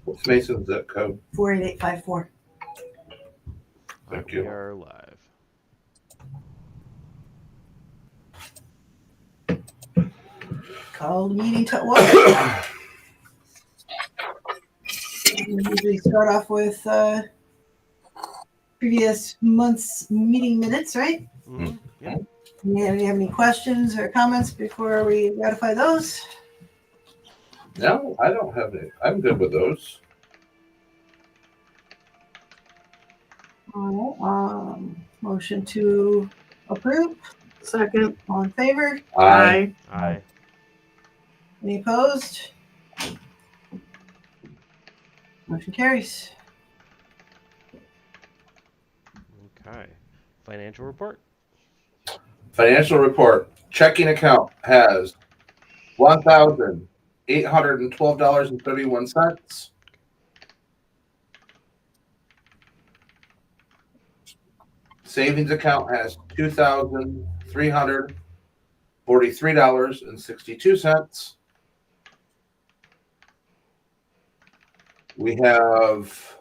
What's Mason's zip code? 48854. Thank you. We are live. Call the meeting to order. We usually start off with previous month's meeting minutes, right? Mm-hmm. Yeah. Do you have any questions or comments before we ratify those? No, I don't have any. I'm good with those. All right. Motion to approve. Second. All in favor? Aye. Aye. Any opposed? Motion carries. Okay. Financial report. Financial report. Checking account has $1,812.31. Savings account has $2,343.62. We have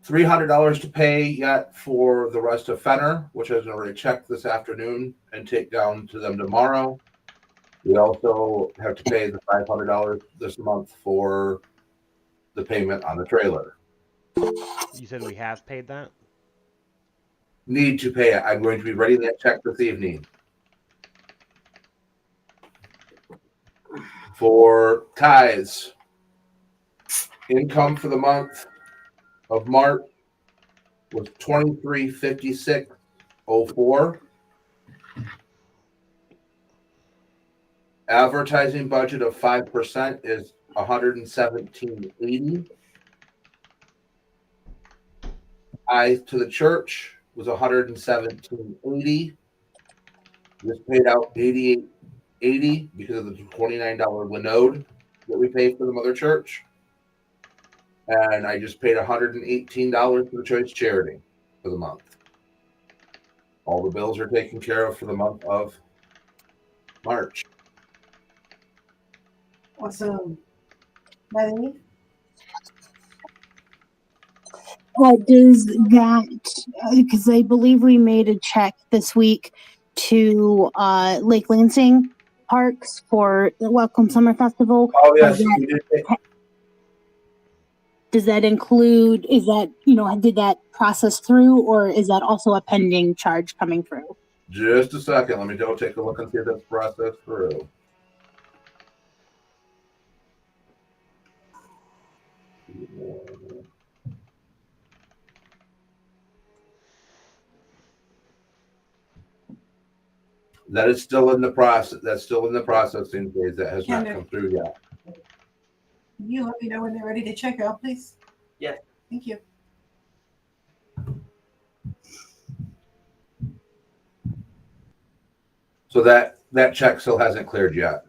$300 to pay yet for the rest of Fenner, which has already checked this afternoon and take down to them tomorrow. We also have to pay the $500 this month for the payment on the trailer. You said we have paid that? Need to pay it. I'm going to be writing that check this evening. For tithes, income for the month of March was $2356.04. Advertising budget of 5% is $117.80. Tithe to the church was $117.80. This paid out $88.80 because of the $29 Linode that we paid for the mother church. And I just paid $118 for the Choice Charity for the month. All the bills are taken care of for the month of March. Awesome. Melanie? Does that, because I believe we made a check this week to Lake Lansing Parks for the Welcome Summer Festival. Oh, yes. We did pay. Does that include, is that, did that process through, or is that also a pending charge coming through? Just a second. Let me go take a look and see if that's processed through. That is still in the process. That's still in the processing phase. That has not come through yet. Can you let me know when they're ready to check out, please? Yeah. Thank you. So that check still hasn't cleared yet.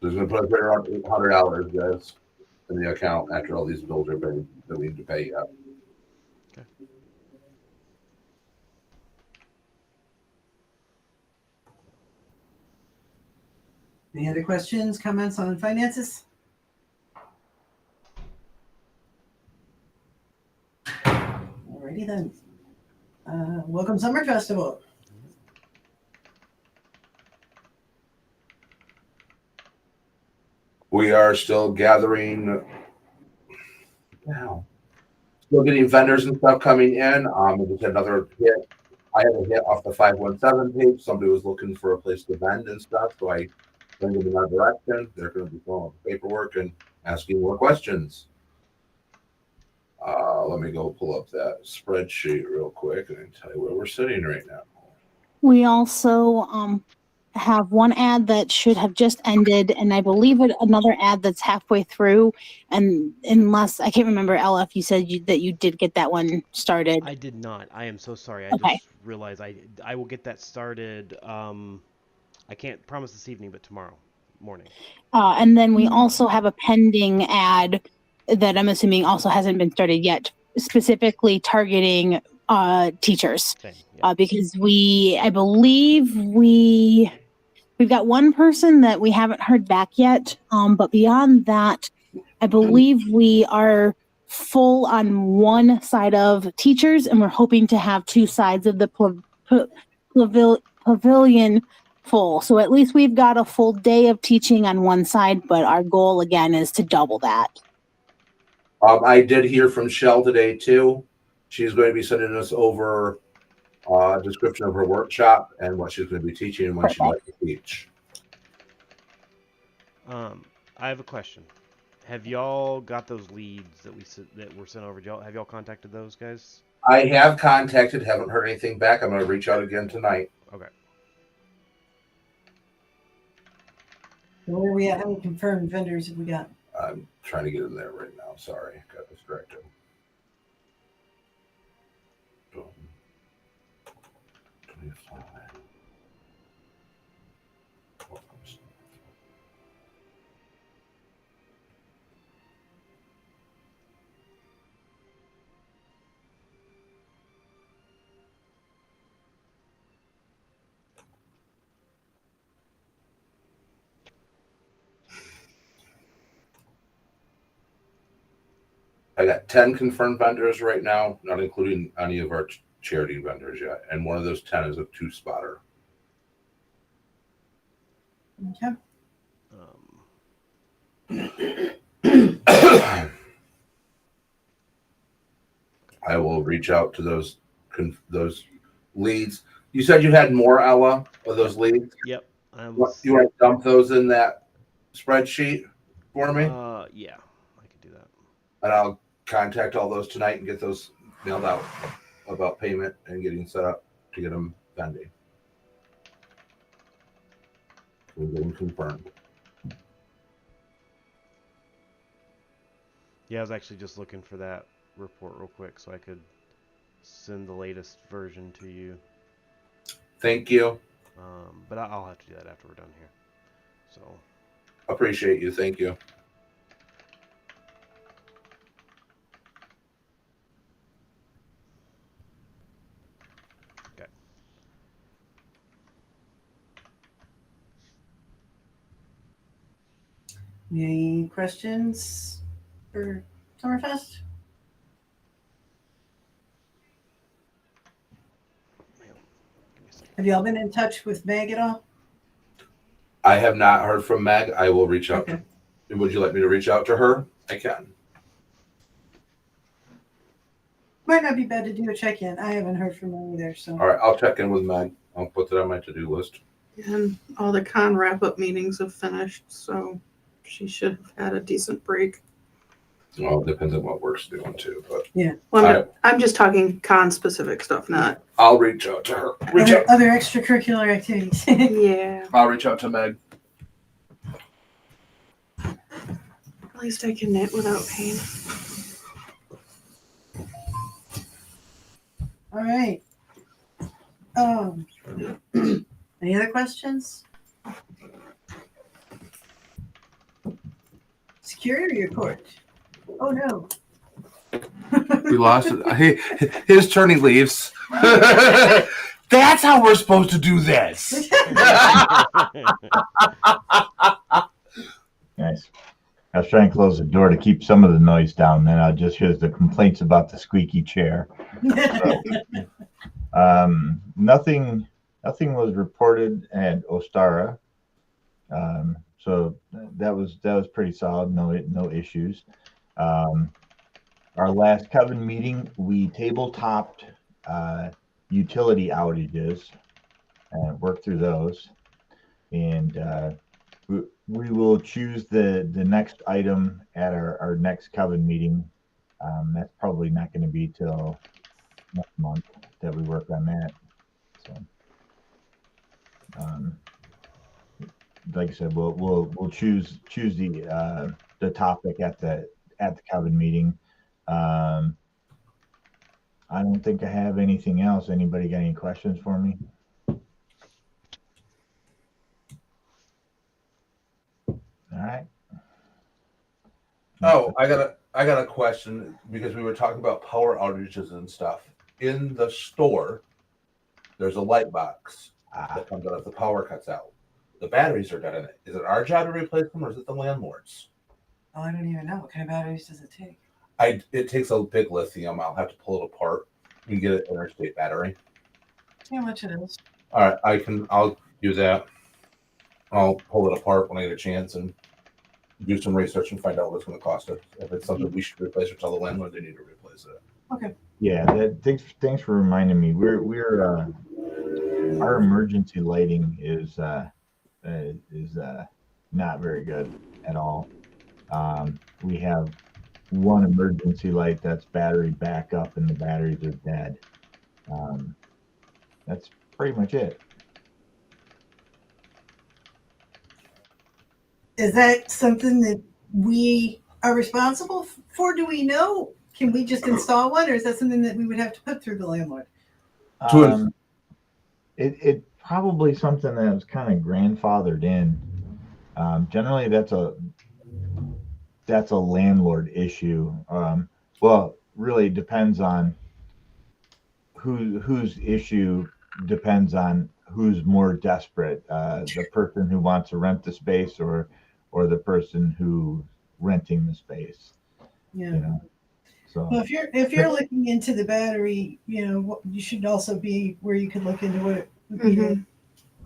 There's going to put right around $800, guys, in the account after all these bills are paid that we need to pay yet. Okay. Any other questions, comments on finances? Alrighty then. Welcome Summer Festival. We are still gathering now. Still getting vendors and stuff coming in. Just another hit. I had a hit off the 517 page. Somebody was looking for a place to vend and stuff, so I sent them in that direction. They're going to be filling paperwork and asking more questions. Let me go pull up that spreadsheet real quick and tell you where we're sitting right now. We also have one ad that should have just ended, and I believe another ad that's halfway through. And unless I can't remember, LF, you said that you did get that one started. I did not. I am so sorry. I Okay. just realized I will get that started. I can't promise this evening, but tomorrow morning. And then we also have a pending ad that I'm assuming also hasn't been started yet, specifically targeting teachers. Same. Yeah. Because I believe we We've got one person that we haven't heard back yet. But beyond that, I believe we are full on one side of teachers, and we're hoping to have two sides of the pavilion full. So at least we've got a full day of teaching on one side, but our goal again is to double that. I did hear from Shell today too. She's going to be sending us over a description of her workshop and what she's going to be teaching and when she'd like to teach. I have a question. Have y'all got those leads that were sent over? Have y'all contacted those guys? I have contacted, haven't heard anything back. I'm going to reach out again tonight. Okay. Where are we at? How many confirmed vendors have we got? I'm trying to get in there right now. Sorry, got distracted. Boom. 25. I got 10 confirmed vendors right now, not including any of our charity vendors yet. And one of those 10 is a 2-spotter. Okay. I will reach out to those leads. You said you had more, Ella, of those leads? Yep. You want to dump those in that spreadsheet for me? Yeah, I could do that. And I'll contact all those tonight and get those mailed out about payment and getting set up to get them vending. We're getting confirmed. Yeah, I was actually just looking for that report real quick so I could send the latest version to you. Thank you. But I'll have to do that after we're done here. So Appreciate you. Thank you. okay. Any questions for Summerfest? Have y'all been in touch with Meg at all? I have not heard from Meg. I will reach out. Okay. Would you like me to reach out to her? I can. Might not be bad to do a check-in. I haven't heard from her either. So. All right, I'll check in with Meg. I'll put that on my to-do list. And all the con wrap-up meetings have finished, so she should have had a decent break. Well, it depends on what work's doing too, but Yeah. Well, I'm just talking con-specific stuff, not... I'll reach out to her. Other extracurricular activities. Yeah. I'll reach out to Meg. At least I can knit without pain. All right. Any other questions? Security report. Oh no. We lost it. His turn, he leaves. That's how we're supposed to do this. Nice. I was trying to close the door to keep some of the noise down. Then I just hear the complaints about the squeaky chair. Nothing was reported at Ostara. So that was pretty solid. No issues. Our last Coven meeting, we tabletopped utility outages and worked through those. And we will choose the next item at our next Coven meeting. That's probably not going to be till next month that we work on that. So, like I said, we'll choose the topic at the Coven meeting. I don't think I have anything else. Anybody got any questions for me? All right. Oh, I got a question because we were talking about power outages and stuff. In the store, there's a light box that comes out if the power cuts out. The batteries are dead in it. Is it our job to replace them, or is it the landlord's? Oh, I don't even know. What kind of batteries does it take? It takes a big lithium. I'll have to pull it apart and get an interstate battery. See how much it is. All right, I'll do that. I'll pull it apart when I get a chance and do some research and find out what it's going to cost us. If it's something we should replace, or tell the landlord they need to replace it. Yeah, thanks for reminding me. We're our emergency lighting is not very good at all. We have one emergency light that's battery backup, and the batteries are dead. That's pretty much it. Is that something that we are responsible for? Do we know? Can we just install one, or is that something that we would have to put through the landlord? It probably something that was kind of grandfathered in. Generally, that's a landlord issue. Well, really depends on whose issue depends on who's more desperate, the person who wants to rent the space or the person who's renting the space. Yeah. You know, so Well, if you're looking into the battery, you should also be where you could look into what it would be to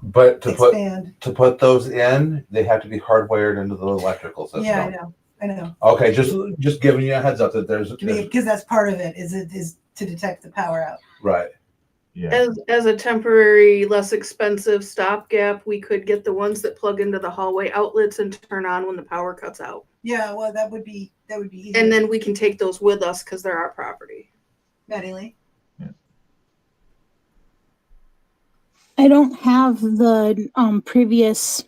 But expand. to put those in, they have to be hardwired into the electrical system. Yeah, I know. Okay, just giving you a heads up that there's Because that's part of it. Is to detect the power out. right. yeah. As a temporary, less expensive stopgap, we could get the ones that plug into the hallway outlets and turn on when the power cuts out. Yeah, well, that would be easy. And then we can take those with us because they're our property. Maddie Lee? I don't have the previous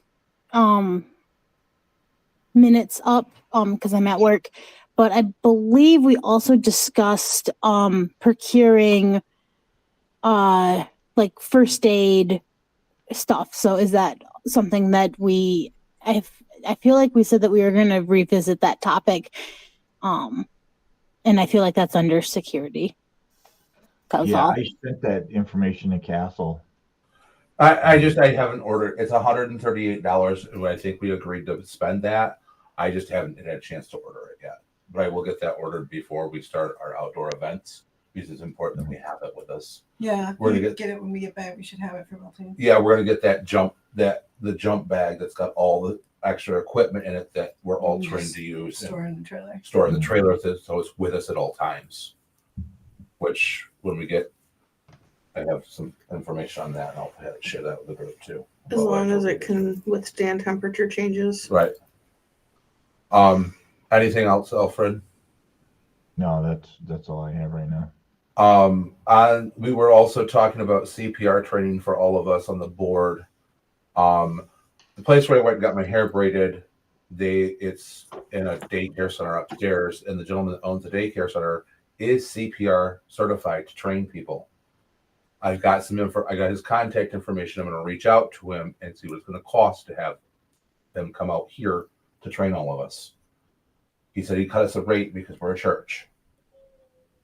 minutes up because I'm at work, but I believe we also discussed procuring like first aid stuff. So is that something that I feel like we said that we were going to revisit that topic, and I feel like that's under security. That was all. I sent that information to Castle. I haven't ordered. It's $138, and I think we agreed to spend that. I just haven't had a chance to order it yet. But I will get that ordered before we start our outdoor events, because it's important that we have it with us. Yeah, We're we gonna get it when we get back. We should have it for both teams. Yeah, we're gonna get the jump bag that's got all the extra equipment in it that we're all trained to use. Store in the trailer. Store in the trailer, so it's with us at all times. Which, when we get, I have some information on that, and I'll share that with the group too. As long as it can withstand temperature changes. Right. Anything else, Alfred? No, that's all I have right now. We were also talking about CPR training for all of us on the board. The place where I went and got my hair braided, it's in a daycare center upstairs, and the gentleman that owns the daycare center is CPR certified to train people. I've got some info. I got his contact information. I'm going to reach out to him and see what it's going to cost to have them come out here to train all of us. He said he'd cut us a rate because we're a church.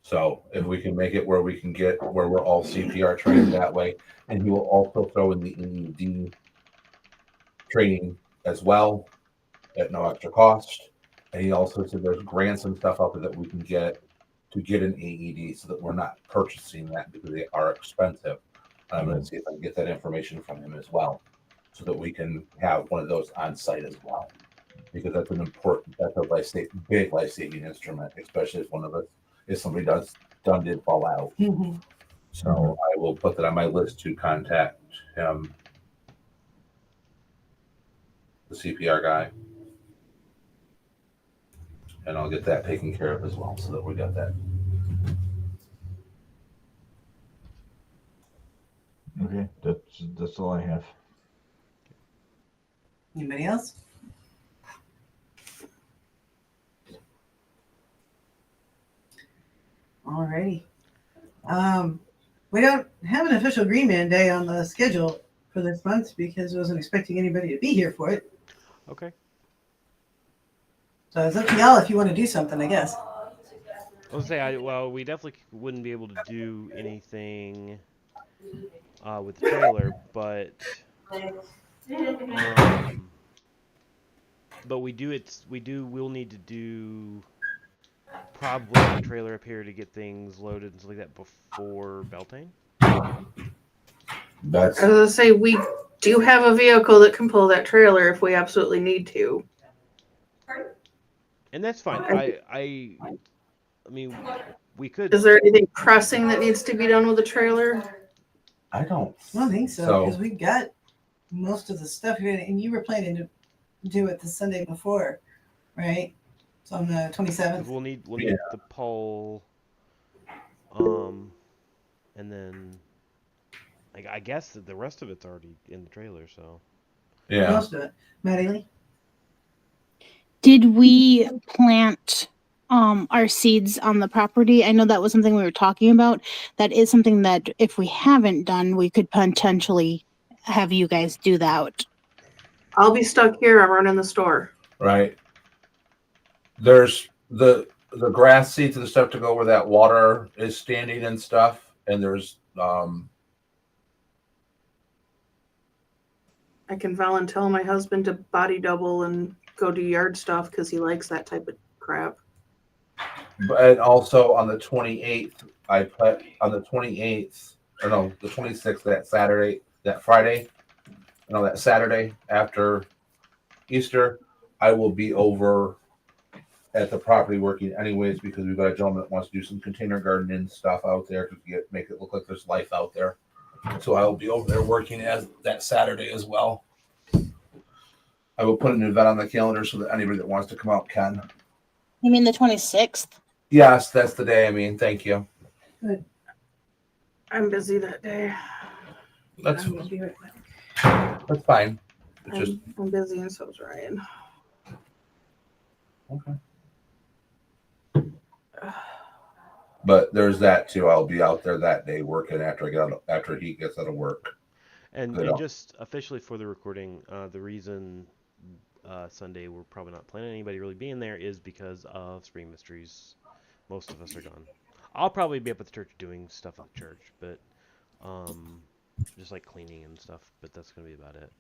So if we can make it where we're all CPR trained that way, and he will also throw in the AED training as well at no extra cost. And he also said there's grants and stuff out there that we can get to get an AED, so that we're not purchasing that because they are expensive. I'm going to see if I can get that information from him as well, so that we can have one of those on site as well, because that's a big life-saving instrument, especially if somebody did fall out. Mm-hmm. So I will put that on my list to contact him, the CPR guy, and I'll get that taken care of as well, so that we got that. Okay, that's all I have. Anybody else? Alrighty. We don't have an official Green Man Day on the schedule for this month because I wasn't expecting anybody to be here for it. Okay. So it's up to y'all if you want to do something, I guess. I was say, we definitely wouldn't be able to do anything with the trailer, but But we'll need to do probably a trailer up here to get things loaded and stuff like that before Beltane. That's I was gonna say we do have a vehicle that can pull that trailer if we absolutely need to. And that's fine. I mean, we could. Is there anything pressing that needs to be done with the trailer? I don't. I don't think so because we got most of the stuff here, and you were planning to do it the Sunday before, right? So on the 27th. We'll need the pole, and then I guess that the rest of it's already in the trailer. So Yeah. Most of it. Maddie Lee? Did we plant our seeds on the property? I know that was something we were talking about. That is something that if we haven't done, we could potentially have you guys do that. I'll be stuck here. I'm running the store. Right. There's the grass seeds and stuff to go where that water is standing and stuff, and there's I can volunteer my husband to body double and go do yard stuff because he likes that type of crap. and also on the 28th I put on the 28th or no the 26th that Friday that Saturday after Easter I will be over at the property working anyways because we've got a gentleman that wants to do some container gardening stuff out there to make it look like there's life out there. So I'll be over there working as that Saturday as well. I will put an event on the calendar so that anybody that wants to come out can. You mean the 26th? Yes, that's the day. I mean, thank you. I'm busy that day. That's I'm gonna be right back. that's fine. It's just I'm busy and so is Ryan. okay. But there's that too. I'll be out there that day working after he gets out of work. and Yeah. just officially for the recording, the reason Sunday we're probably not planning anybody really being there is because of Spring Mysteries. Most of us are gone. I'll probably be up at the church doing stuff at the church, but just like cleaning and stuff. But that's gonna be about it.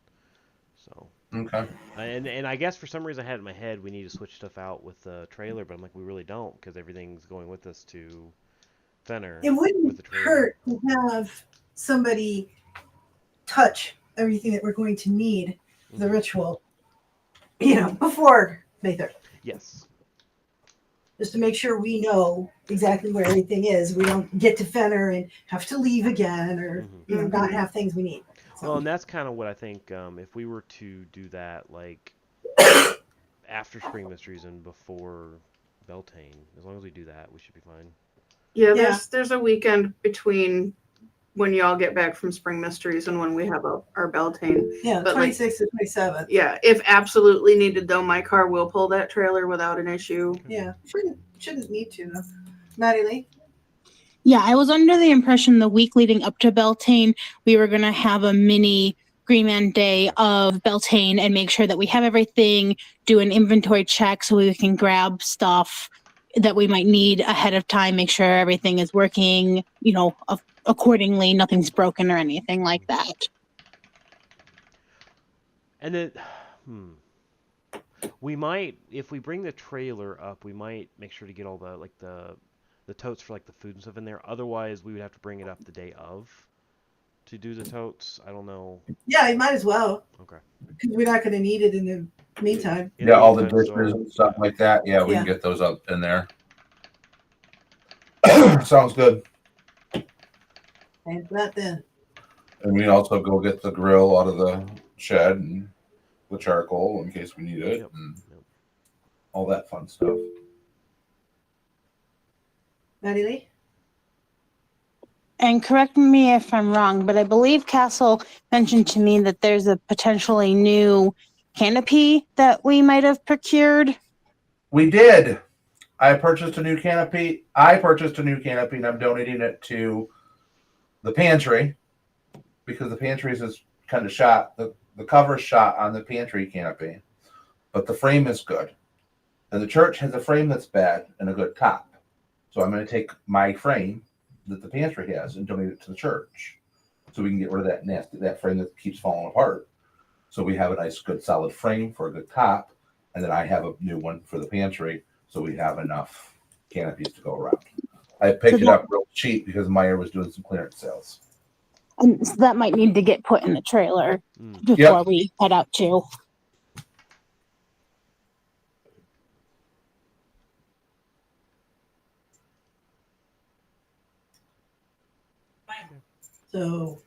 So. Okay. And I guess for some reason I had it in my head we need to switch stuff out with the trailer, but I'm like we really don't because everything's going with us to Fenner. It with wouldn't the trailer. hurt to have somebody touch everything that we're going to need for the ritual, before May 3rd. Yes. Just to make sure we know exactly where everything is. We don't get to Fenner and have to leave again or not have things we need. So, Well, and that's kind of what I think. If we were to do that, like after Spring Mysteries and before Beltane, as long as we do that, we should be fine. Yeah, Yeah. there's a weekend between when y'all get back from Spring Mysteries and when we have our Beltane. yeah, but, like- 26th to 27th. Yeah, if absolutely needed though, my car will pull that trailer without an issue. Yeah, shouldn't need to though. Maddie Lee? Yeah, I was under the impression the week leading up to Beltane, we were going to have a mini Green Man Day of Beltane and make sure that we have everything, do an inventory check so we can grab stuff that we might need ahead of time, make sure everything is working, accordingly, nothing's broken or anything like that. And then, we might, if we bring the trailer up, we might make sure to get all the totes for like the food and stuff in there. Otherwise, we would have to bring it up the day of to do the totes. I don't know. Yeah, you might as well. Okay. Because we're not going to need it in the meantime. In Yeah, all the meantime, dishes and stuff like that. Yeah, we can Yeah. get those up in there. Sounds good. And that then. And we can also go get the grill out of the shed and the charcoal in case we need it Yep. and Yep. all that fun stuff. Maddie Lee? And correct me if I'm wrong, but I believe Castle mentioned to me that there's a potentially new canopy that we might have procured. We did. I purchased a new canopy. And I'm donating it to the pantry because the pantry is kind of shot. The cover's shot on the pantry canopy, but the frame is good. And the church has a frame that's bad and a good top. So I'm going to take my frame that the pantry has and donate it to the church so we can get rid of that frame that keeps falling apart. So we have a nice, good, solid frame for a good top, and then I have a new one for the pantry, so we have enough canopies to go around. I picked it up real cheap because Meyer was doing some clearance sales. And so that might need to get put in the trailer Mm. before we head out too. So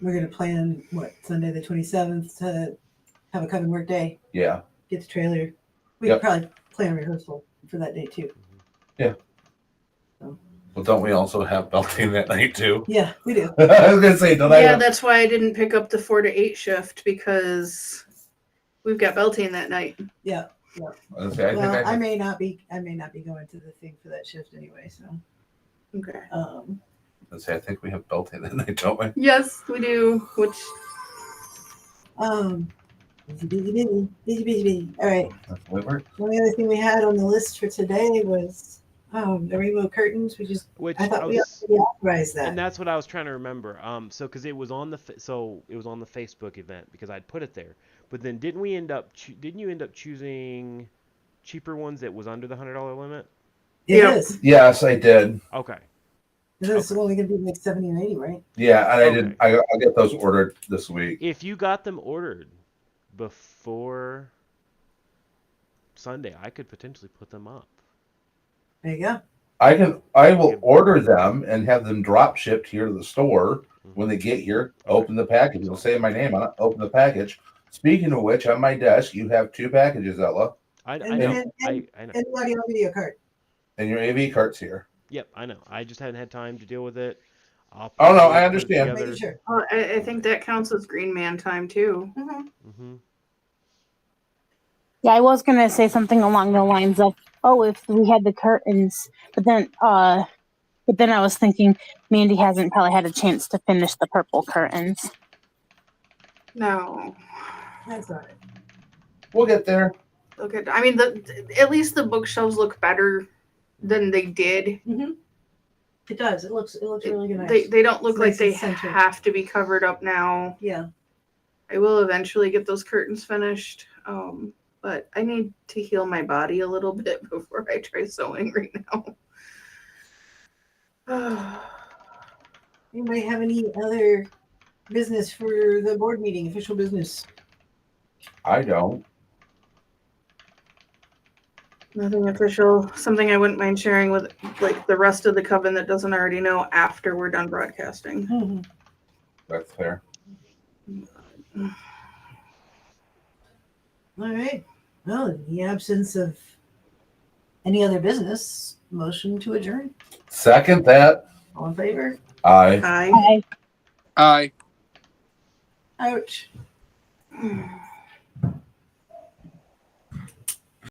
we're gonna plan what, Sunday the 27th to have a coven work day, Yeah. get the trailer. We Yep. could probably plan rehearsal for that day too. Well, don't we also have belting that night too? Yeah, we do. I was gonna say, don't I? Yeah, Have... that's why I didn't pick up the 4 to 8 shift because we've got belting that night. Yeah. I was gonna say, I Well, think I may not be going to the thing for that shift anyway. So, Okay. Let's say I think we have belting that night, don't we? Yes, we do. Which busy. All right. That's the way it works. The only other thing we had on the list for today was the rainbow curtains. Which I thought I we was, already authorized that. and that's what I was trying to remember. So because it was on the Facebook event because I'd put it there, but then didn't you end up choosing cheaper ones that was under the $100 limit? It Yeah. is. Yes, I did. Okay. This is only going to be like 70 or 80, right? Yeah, and I did. Okay. I'll get those ordered this week. If you got them ordered before Sunday, I could potentially put them up. There you go. I will order them and have them drop shipped here to the store. When they get here, open the package. It'll say my name on it. Open the package. Speaking of which, on my desk you have 2 packages, Ella, I And- know. and- I know. And the audio video card. and your AV cart's here. Yep, I know. I just hadn't had time to deal with it. Oh, no, I put it understand. together. Making sure. I think that counts as Green Man time too. Mm-hmm. Yeah, I was gonna say something along the lines of, "Oh, if we had the curtains," but then I was thinking Mandy hasn't probably had a chance to finish the purple curtains. No. That's all right. We'll get there. Look at. I mean, at least the bookshelves look better than they did. It does. It looks really nice. They don't look It's like nice they and centered. have to be covered up now. Yeah. I will eventually get those curtains finished. But I need to heal my body a little bit before I try sewing right now. Anybody have any other business for the board meeting? Official business? I don't. Nothing official. Something I wouldn't mind sharing with like the rest of the coven that doesn't already know after we're done broadcasting. That's fair. All right. Well, in the absence of any other business, motion to adjourn. Second that. All in favor? I. Hi. I Aye. Ouch.